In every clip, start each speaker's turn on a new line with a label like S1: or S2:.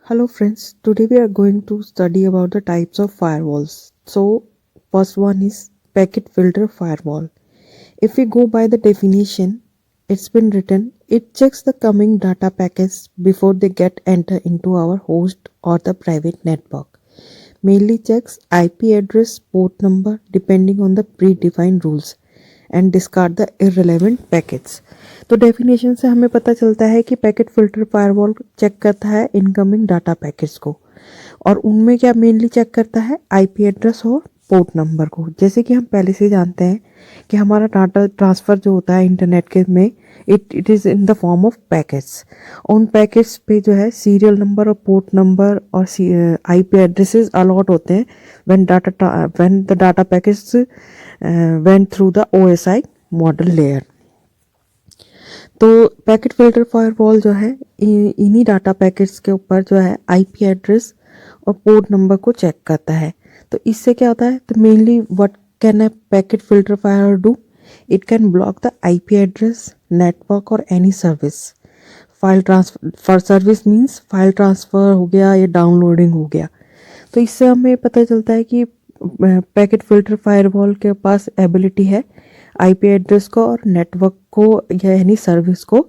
S1: Hello friends, today we are going to study about the types of firewalls. So first one is packet filter firewall. If we go by the definition, it's been written, it checks the coming data packets before they get entered into our host or the private network. Mainly checks IP address, port number depending on the predefined rules and discard the irrelevant packets. तो definition से हमें पता चलता है कि packet filter firewall check करता है incoming data packets को और उनमें क्या मेनली चेक करता है आईपी एड्रेस और पोर्ट नंबर को। जैसे कि हम पहले से जानते हैं कि हमारा डाटा ट्रांसफ़र जो होता है इंटरनेट के में it is in the form of packets. उन पैकेट्स पे जो है सीरियल नंबर और पोर्ट नंबर और आईपी एड्रेसेस अलॉट होते हैं when the data packets went through the OSI model layer. तो पैकेट फिल्टर फायरवॉल जो है इन्हीं डाटा पैकेट्स के ऊपर जो है आईपी एड्रेस और पोर्ट नंबर को चेक करता है। तो इससे क्या होता है, तो mainly what can a packet filter firewall do, it can block the IP address, network और any service. File transfer for service means file transfer हो गया या डाउनलोडिंग हो गया। तो इससे हमें पता चलता है कि पैकेट फिल्टर फायरवॉल के पास एबिलिटी है आईपी एड्रेस को और नेटवर्क को या यानी सर्विस को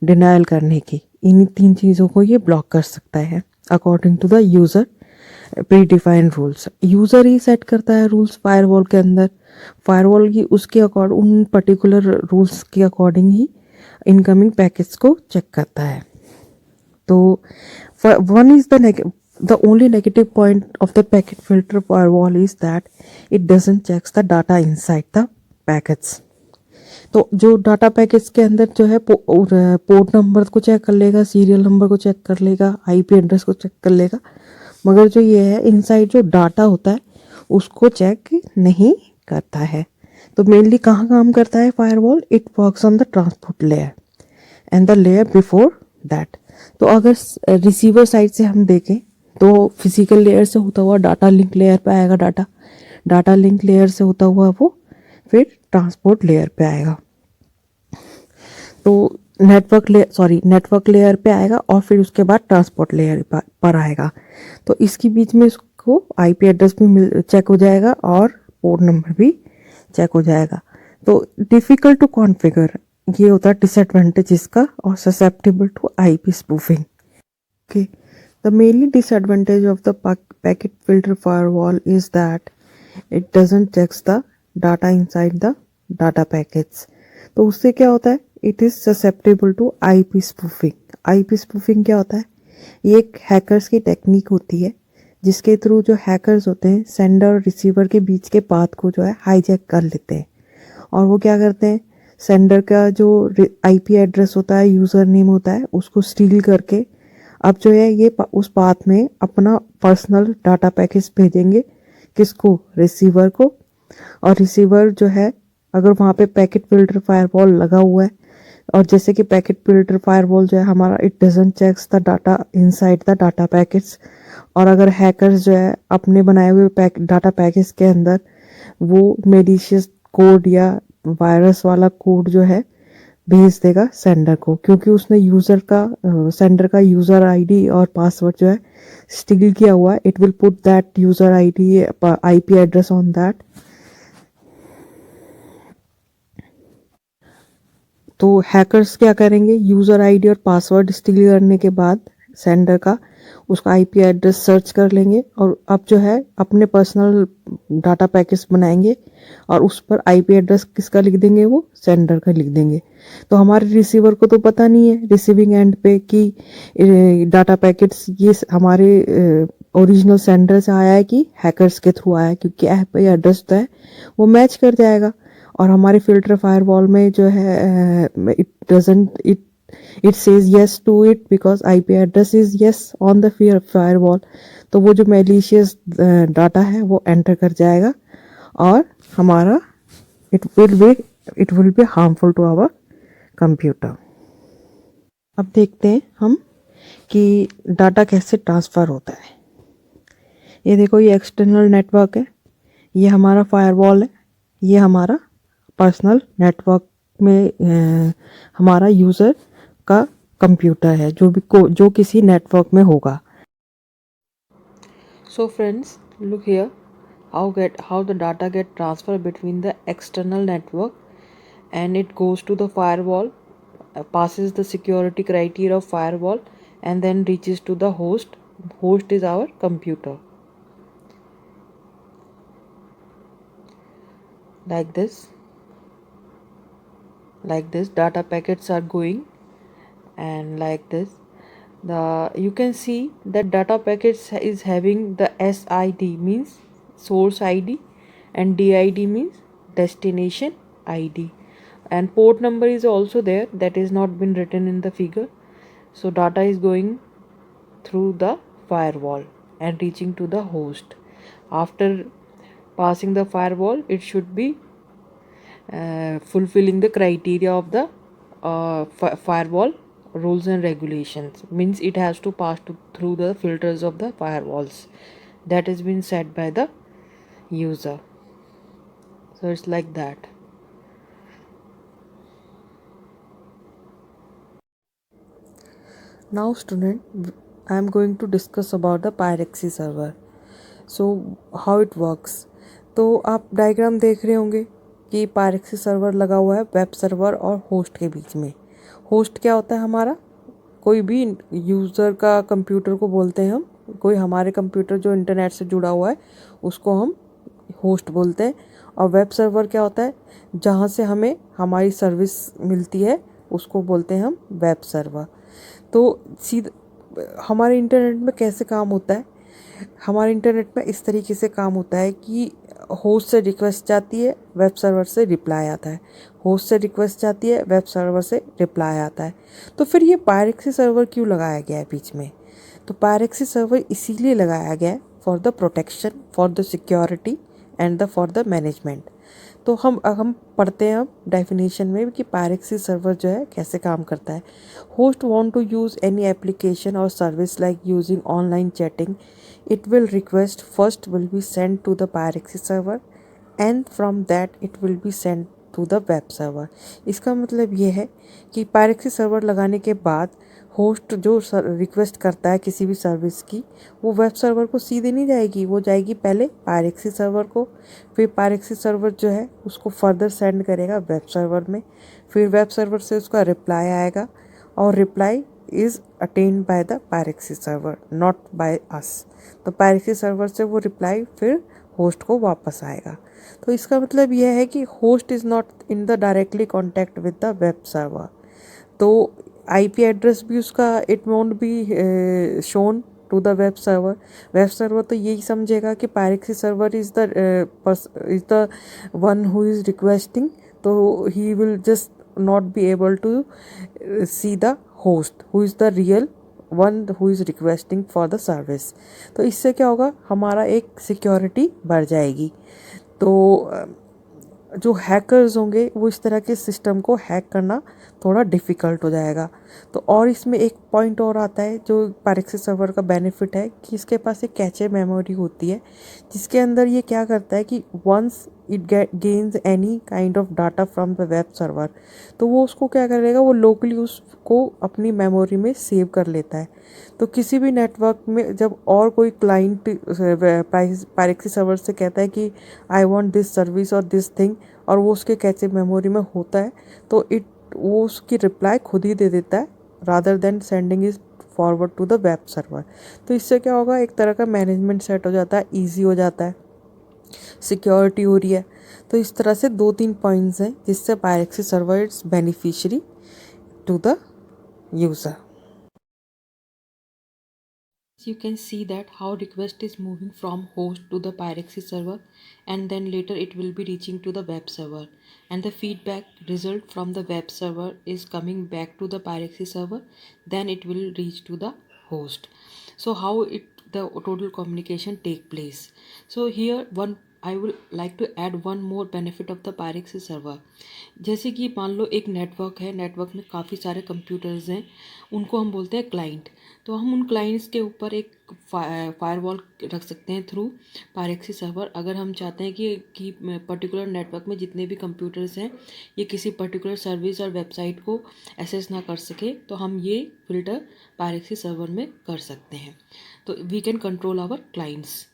S1: डिनायल करने की। इन तीन चीज़ों को ये ब्लॉक कर सकता है according to the user predefined rules. User ही सेट करता है रूल्स फायरवॉल के अंदर। फायरवॉल की उसके अकॉर्डिंग उन पर्टिकुलर रूल्स के अकॉर्डिंग ही इनकमिंग पैकेट्स को चेक करता है। तो one is the only negative point of the packet filter firewall is that it doesn't checks the data inside the packets. तो जो डाटा पैकेट्स के अंदर जो है पोर्ट नंबर को चेक कर लेगा, सीरियल नंबर को चेक कर लेगा, आईपी एड्रेस को चेक कर लेगा, मगर जो ये है इनसाइड जो डाटा होता है उसको चेक नहीं करता है। तो मेनली कहाँ काम करता है firewall, it works on the transport layer and the layer before that. तो अगर रिसीवर साइड से हम देखें तो फिजिकल लेयर से होता हुआ डाटा लिंक लेयर पे आएगा, डाटा लिंक लेयर से होता हुआ वो फिर ट्रांसपोर्ट लेयर पे आएगा। तो नेटवर्क लेयर पे आएगा और फिर उसके बाद ट्रांसपोर्ट लेयर पर आएगा। तो इसके बीच में इसको आईपी एड्रेस भी चेक हो जाएगा और पोर्ट नंबर भी चेक हो जाएगा। तो डिफ़िकल्ट टू कॉन्फ़िगर ये होता है डिसएडवांटेज इसका और susceptible to IP spoofing. Okay, the mainly disadvantage of the packet filter firewall is that it doesn't checks the data inside the data packets. तो उससे क्या होता है, it is susceptible to IP spoofing. IP spoofing क्या होता है, ये एक हैकर्स की टेक्निक होती है जिसके थ्रू जो हैकर्स होते हैं सेंडर और रिसीवर के बीच के पाथ को जो है हाईजैक कर लेते हैं। और वो क्या करते हैं, सेंडर का जो आईपी एड्रेस होता है, यूज़र नेम होता है, उसको स्टील करके अब जो है ये उस पाथ में अपना पर्सनल डाटा पैकेज भेजेंगे किसको, रिसीवर को। और रिसीवर जो है अगर वहाँ पे पैकेट फिल्टर फायरवॉल लगा हुआ है और जैसे कि पैकेट फिल्टर फायरवॉल जो है हमारा it doesn't checks the data inside the data packets, और अगर हैकर्स जो है अपने बनाए हुए डाटा पैकेज के अंदर वो मेलिशियस कोड या वायरस वाला कोड जो है भेज देगा सेंडर को, क्योंकि उसने सेंडर का यूज़र आईडी और पासवर्ड जो है स्टील किया हुआ है। It will put that user ID IP address on that. तो हैकर्स क्या करेंगे, यूज़र आईडी और पासवर्ड स्टील करने के बाद सेंडर का उसका आईपी एड्रेस सर्च कर लेंगे और अब जो है अपने पर्सनल डाटा पैकेज बनाएंगे और उस पर आईपी एड्रेस किसका लिख देंगे, वो सेंडर का लिख देंगे। तो हमारे रिसीवर को तो पता नहीं है रिसीविंग एंड पे कि डाटा पैकेट्स ये हमारे ओरिजिनल सेंडर से आया है कि हैकर्स के थ्रू आया है, क्योंकि आईपी एड्रेस तो है वो मैच कर जाएगा। और हमारे फिल्टर फायरवॉल में जो है it says yes to it because IP address is yes on the firewall। तो वो जो malicious डाटा है वो एंटर कर जाएगा और हमारा it will be harmful to our computer। अब देखते हैं हम कि डाटा कैसे ट्रांसफ़र होता है। ये देखो, ये एक्सटर्नल नेटवर्क है, ये हमारा फायरवॉल है, ये हमारा पर्सनल नेटवर्क में हमारा यूज़र का कंप्यूटर है जो किसी नेटवर्क में होगा। So friends, look here how the data get transferred between the external network and it goes to the firewall, passes the security criteria of firewall, and then reaches to the host. Host is our computer. Like this data packets are going, and like this the you can see that data packets is having the SID means source ID and DID means destination ID, and port number is also there, that is not been written in the figure. So data is going through the firewall and reaching to the host. After passing the firewall, it should be fulfilling the criteria of the firewall rules and regulations, means it has to pass through the filters of the firewalls that has been set by the user. So it's like that. Now student, I am going to discuss about the Pyrexy server. So how it works. तो आप diagram देख रहे होंगे कि पायरेक्सी server लगा हुआ है web server और होस्ट के बीच में. होस्ट क्या होता है हमारा, कोई भी यूज़र का कंप्यूटर को बोलते हैं हम, कोई हमारे कंप्यूटर जो इंटरनेट से जुड़ा हुआ है उसको हम होस्ट बोलते हैं. और वेब सर्वर क्या होता है, जहाँ से हमें हमारी सर्विस मिलती है उसको बोलते हैं हम वेब सर्वर. तो हमारे इंटरनेट में कैसे काम होता है, हमारे इंटरनेट में इस तरीके से काम होता है कि होस्ट से रिक्वेस्ट जाती है, वेब सर्वर से रिप्लाई आता है, होस्ट से रिक्वेस्ट जाती है, वेब सर्वर से रिप्लाई आता है. तो फिर ये पायरेक्सी सर्वर क्यों लगाया गया है बीच में, तो पायरेक्सी सर्वर इसीलिए लगाया गया है for the protection, for the security and the for the management. तो हम पढ़ते हैं अब डेफिनेशन में कि पायरेक्सी सर्वर जो है कैसे काम करता है. Host want to use any application और service like using online chatting, it will request first will be sent to the Pyrexy server and from that it will be sent to the web server. इसका मतलब ये है कि Pyrexy server लगाने के बाद host जो रिक्वेस्ट करता है किसी भी सर्विस की, वो वेब सर्वर को सीधे नहीं जाएगी, वो जाएगी पहले Pyrexy सर्वर को, फिर Pyrexy सर्वर जो है उसको फर्दर सेंड करेगा वेब सर्वर में, फिर वेब सर्वर से उसका रिप्लाई आएगा और reply is attained by the Pyrexy server, not by us. तो Pyrexy सर्वर से वो रिप्लाई फिर होस्ट को वापस आएगा. तो इसका मतलब यह है कि host is not in the directly contact with the web server. तो आईपी एड्रेस भी उसका it won't be shown to the web server. Web server तो यही समझेगा कि Pyrexy server is the one who is requesting, तो he will just not be able to see the host who is the real one who is requesting for the service. तो इससे क्या होगा, हमारा एक सिक्योरिटी बढ़ जाएगी. तो जो हैकर्स होंगे वो इस तरह के सिस्टम को हैक करना थोड़ा डिफ़िकल्ट हो जाएगा. तो और इसमें एक पॉइंट और आता है जो Pyrexy सर्वर का बेनिफिट है कि इसके पास एक कैचे मेमोरी होती है जिसके अंदर ये क्या करता है कि once it gains any kind of data from the web server, तो वो उसको क्या करेगा, वो लोकली उसको अपनी मेमोरी में सेव कर लेता है. तो किसी भी नेटवर्क में जब और कोई क्लाइंट Pyrexy सर्वर से कहता है कि आई वांट दिस सर्विस और दिस थिंग, और वो उसके कैचे मेमोरी में होता है, तो वो उसकी रिप्लाई खुद ही दे देता है rather than sending is forward to the web server. तो इससे क्या होगा, एक तरह का मैनेजमेंट सेट हो जाता है, ईजी हो जाता है, सिक्योरिटी हो रही है. तो इस तरह से 2-3 पॉइंट्स हैं जिससे Pyrexy server it's beneficiary to the user. You can see that how request is moving from host to the Pyrexy server, and then later it will be reaching to the web server, and the feedback result from the web server is coming back to the Pyrexy server, then it will reach to the host. So how the total communication take place. So here I will like to add one more benefit of the Pyrexy server. जैसे कि मान लो एक network है, network में काफ़ी सारे computers हैं, उनको हम बोलते हैं क्लाइंट. तो हम उन क्लाइंट्स के ऊपर एक
S2: फायरवॉल रख सकते हैं थ्रू पायरेक्सी सर्वर। अगर हम चाहते हैं कि पर्टिकुलर नेटवर्क में जितने भी कंप्यूटर्स हैं ये किसी पर्टिकुलर सर्विस और वेबसाइट को एक्सेस ना कर सके, तो हम ये फिल्टर पायरेक्सी सर्वर में कर सकते हैं। तो we can control our clients.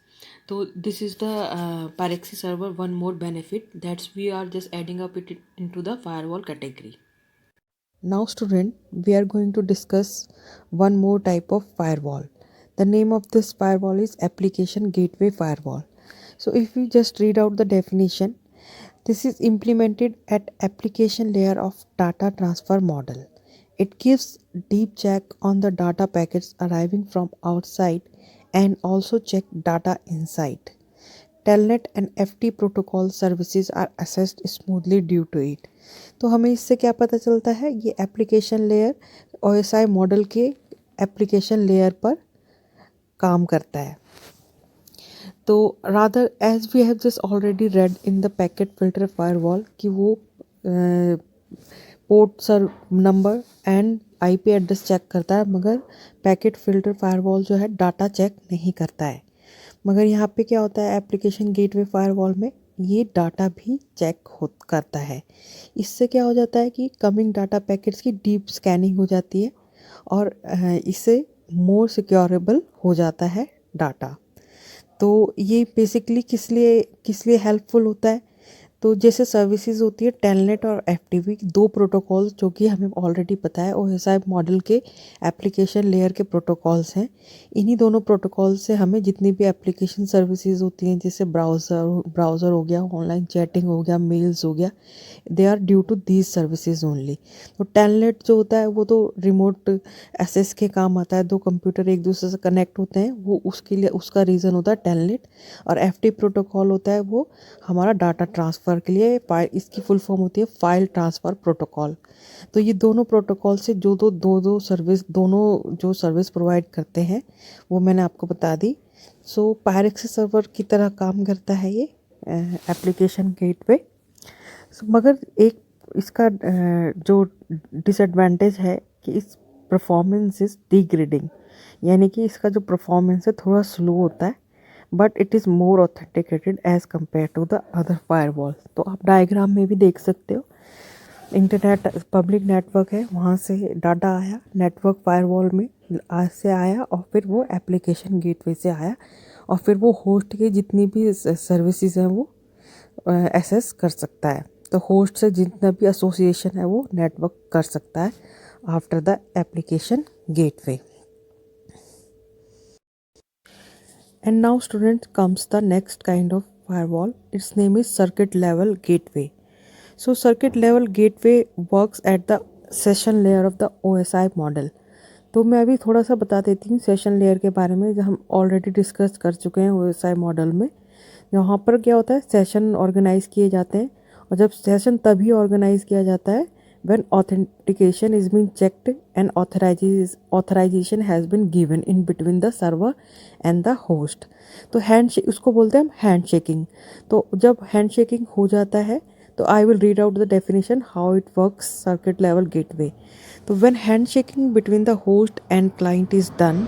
S2: तो this is the proxy server one more benefit that's we are just adding up it into the firewall category.
S1: Now student, we are going to discuss one more type of firewall. The name of this firewall is application gateway firewall. So if we just read out the definition, this is implemented at application layer of data transfer model. It gives deep check on the data packets arriving from outside and also check data inside. Telnet and FT protocol services are accessed smoothly due to it. तो हमें इससे क्या पता चलता है, ये application layer OSI model के application layer पर काम करता है। तो rather as we have just already read in the packet filter firewall कि वो port sir number and IP address check करता है, मगर पैकेट फिल्टर फायरवॉल जो है डाटा चेक नहीं करता है। मगर यहाँ पे क्या होता है, एप्लीकेशन गेटवे फायरवॉल में ये डाटा भी चेक करता है। इससे क्या हो जाता है कि कमिंग डाटा पैकेट्स की डीप स्कैनिंग हो जाती है और इससे मोर सिक्योरेबल हो जाता है डाटा। तो ये बेसिकली किस लिए हेल्पफुल होता है, तो जैसे सर्विसेज होती है टेलनेट और FTP, दो प्रोटोकॉल्स जो कि हमें ऑलरेडी पता है OSI मॉडल के एप्लीकेशन लेयर के प्रोटोकॉल्स हैं। इन्हीं दोनों प्रोटोकॉल से हमें जितनी भी एप्लीकेशन सर्विसेज होती हैं, जैसे ब्राउज़र हो गया, ऑनलाइन चैटिंग हो गया, मेल्स हो गया, they are due to these services only. तो टेलनेट जो होता है वो तो रिमोट एक्सेस के काम आता है, दो कंप्यूटर एक दूसरे से कनेक्ट होते हैं, वो उसके लिए उसका रीज़न होता है टेलनेट। और FTP प्रोटोकॉल होता है वो हमारा डाटा ट्रांसफ़र के लिए, इसकी फुल फॉर्म होती है फाइल ट्रांसफ़र प्रोटोकॉल। तो ये दोनों प्रोटोकॉल से दोनों जो सर्विस प्रोवाइड करते हैं वो मैंने आपको बता दी। सो पायरेक्सी सर्वर की तरह काम करता है ये एप्लीकेशन गेटवे। मगर एक इसका जो डिसएडवांटेज है कि इस परफॉर्मेंस इज़ डिग्रेडिंग, यानी कि इसका जो परफॉर्मेंस है थोड़ा स्लो होता है, but it is more authenticated as compare to the other firewall. तो आप डायग्राम में भी देख सकते हो, इंटरनेट पब्लिक नेटवर्क है, वहाँ से डाटा आया नेटवर्क फायरवॉल में आज से आया और फिर वो एप्लीकेशन गेटवे से आया और फिर वो होस्ट के जितनी भी सर्विसेज हैं वो एक्सेस कर सकता है। तो होस्ट से जितना भी एसोसिएशन है वो नेटवर्क कर सकता है after the application gateway. And now students comes the next kind of firewall. Its name is circuit level gateway. So circuit level gateway works at the session layer of the OSI model. तो मैं अभी थोड़ा सा बता देती हूँ session layer के बारे में, जो हम ऑलरेडी डिस्कस कर चुके हैं OSI मॉडल में। यहाँ पर क्या होता है, सेशन ऑर्गेनाइज किए जाते हैं, और जब सेशन तभी ऑर्गेनाइज किया जाता है when authentication is being checked and authorization has been given in between the server and the host. तो उसको बोलते हैं हम हैंड शेकिंग। तो जब हैंड शेकिंग हो जाता है तो I will read out the definition how it works circuit level gateway. तो when handshaking between the host and client is done,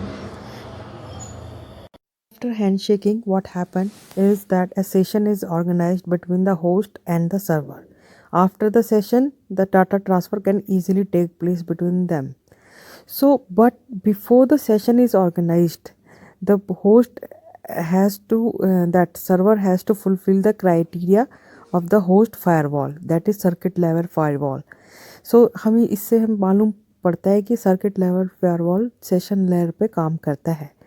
S1: after handshaking, what happened is that a session is organized between the host and the server. After the session, the data transfer can easily take place between them. So, but before the session is organized, the host that server has to fulfill the criteria of the host firewall, that is circuit level firewall. So, हमें इससे हम मालूम पड़ता है कि circuit level firewall session layer पे काम करता है।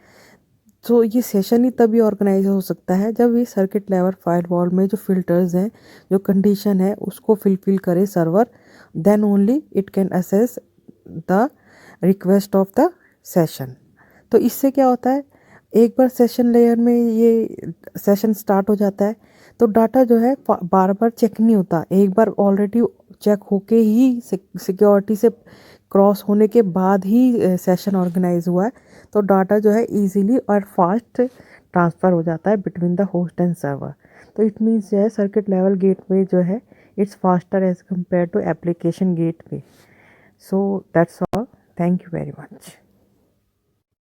S1: तो ये सेशन ही तभी ऑर्गेनाइज हो सकता है जब ये सर्किट लेवल फायरवॉल में जो फिल्टर्स हैं, जो कंडीशन है उसको फिलफिल करे server, then only it can access the request of the session. तो इससे क्या होता है, एक बार सेशन लेयर में ये सेशन स्टार्ट हो जाता है तो डाटा जो है बार बार चेक नहीं होता, एक बार ऑलरेडी चेक होके ही सिक्योरिटी से क्रॉस होने के बाद ही सेशन ऑर्गेनाइज हुआ है, तो डाटा जो है इजीली और फास्ट ट्रांसफ़र हो जाता है between the host and server. तो इट मीन्स जो है सर्किट लेवल गेटवे जो है it's faster as compare to application gateway. So that's all, thank you very much.